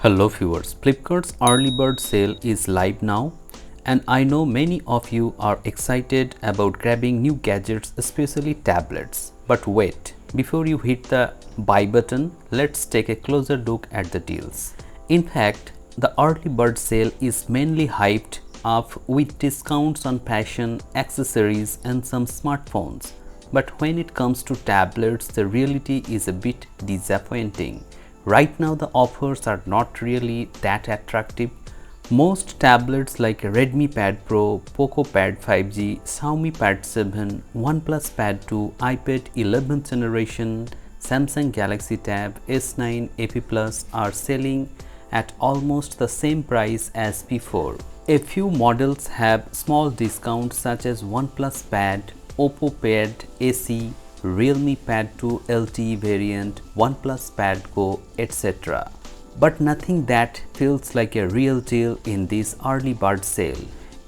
Hello viewers, Flipkart's early bird sale is live now and I know many of you are excited about grabbing new gadgets, especially tablets. But wait, before you hit the buy button, let's take a closer look at the deals. In fact, the early bird sale is mainly hyped up with discounts on fashion, accessories and some smartphones. But when it comes to tablets, the reality is a bit disappointing. Right now the offers are not really that attractive. Most tablets like Redmi Pad Pro, Poco Pad 5G, Xiaomi Pad 7, Oneplus Pad 2, iPad 11th generation, Samsung Galaxy Tab S9 AP Plus are selling at almost the same price as before. A few models have small discounts such as OnePlus Pad, Oppo Pad AC, Realme Pad 2 LTE variant, OnePlus Pad Go, etc. But nothing that feels like a real deal in this early bird sale.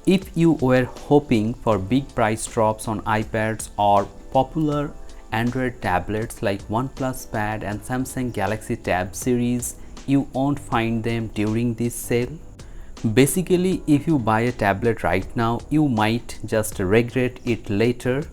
If you were hoping for big price drops on iPads or popular Android tablets like OnePlus Pad and Samsung Galaxy Tab series, you won't find them during this sale. Basically, if you buy a tablet right now, you might just regret it later.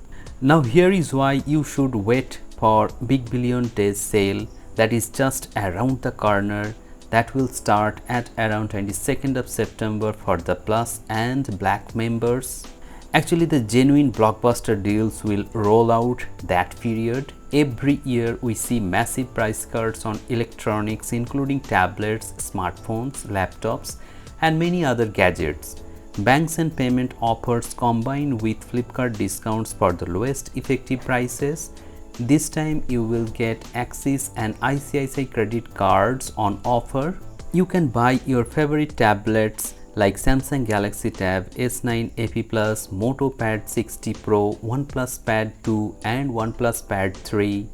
Now here is why you should wait for Big Billion Days sale that is just around the corner. That will start at around 22nd of September for the Plus and Black members. Actually, the genuine blockbuster deals will roll out that period. Every year we see massive price cuts on electronics including tablets, smartphones, laptops and many other gadgets. Banks and payment offers combined with Flipkart discounts for the lowest effective prices. This time you will get Axis and ICICI credit cards on offer. You can buy your favorite tablets like Samsung Galaxy Tab S9 AP Plus, Moto Pad 60 Pro, OnePlus Pad 2 and OnePlus Pad 3.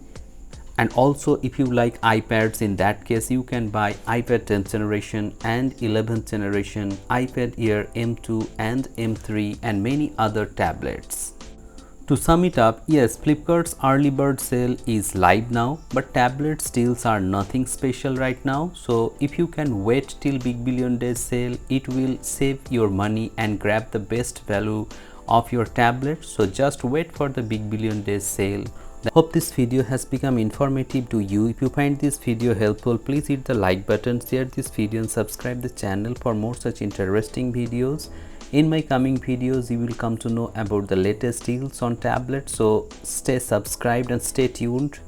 And also if you like iPads, in that case you can buy iPad 10th generation and 11th generation, iPad Air M2 and M3 and many other tablets. To sum it up, yes, Flipkart's early bird sale is live now, but tablet deals are nothing special right now. So if you can wait till Big Billion Days sale, it will save your money and grab the best value of your tablet. So just wait for the Big Billion Days sale. I hope this video has become informative to you. If you find this video helpful, please hit the like button, share this video and subscribe the channel for more such interesting videos. In my coming videos, you will come to know about the latest deals on tablets. So stay subscribed and stay tuned.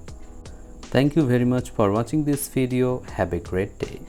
Thank you very much for watching this video. Have a great day.